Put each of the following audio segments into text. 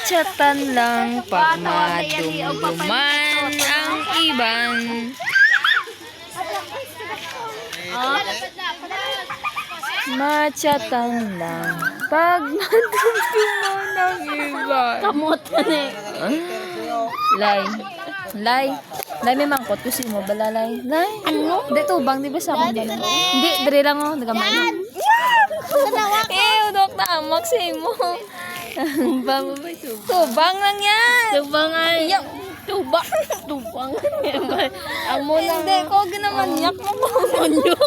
Ginachatan lang pag madumduman ang iban. Machatan lang pag madumduman ang iban. Kamot na eh. Lay, may mangkot ko mo bala lay. Ano? Hindi tubang, di ba sa akong bala? Hindi, dali lang oh, nagamay lang. Udok na amak sa mo. Tubang lang yan. Tubang ay. Tubang. Tubang. Amo lang. Hindi ko ginamanyak mo po. Manyak.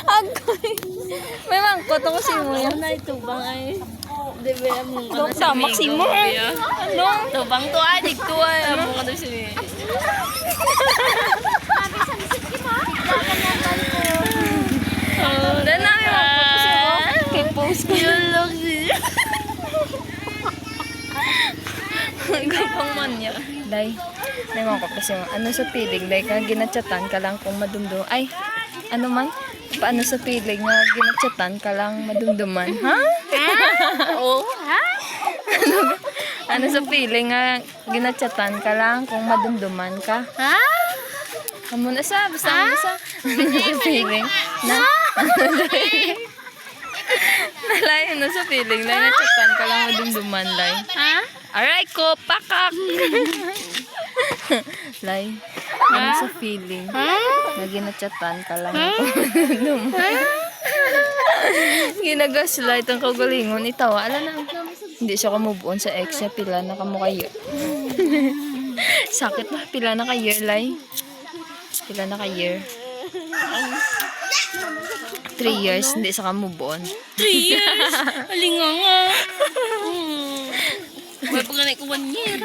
Agoy. May mangkot ako sa mo yan. Ano tubang ay. Debe mo Dok tamak si mo. Ano? Tubang to ay dito ay. Amo ka daw siya. Dahil na may mangkot ko sa mo. Kay post ko. Gabang manyak. Day, may mangkot ko sa mo. Ano sa piling? Day ka ginachatan ka lang kung madumdum. Ay, ano man? Paano sa piling nga ginachatan ka lang madumduman? Ha? Oh, ha? Ano sa piling nga ginachatan ka lang kung madumduman ka? Ha? Amo na sa, basta amo na sa. Ano sa piling? Na? Nalay, ano sa piling? Lay, nachatan ka lang madumduman, lay. Ha? Aray ko, pakak! Lay, ano sa feeling? Na ginachatan ka lang madumduman. Ginagaslight ang kagalingon. Itawa, ala na. Hindi siya kamubuon sa ex niya. Pila na kamukayo. Sakit ba? Pila na ka-year, lay? Pila na ka-year? 3 years, hindi sa kamubuon. 3 years? Alinga nga. May pagkanay ko 1 year.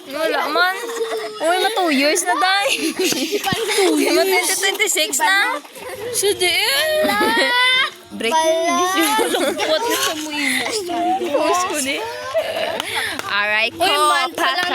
Wala man. Uy, ma 2 years na, day. Ma 2026 na. Siya din. Break na. Lungkot na sa mo imo. Post ko ni. Aray ko. Uy, man pa lang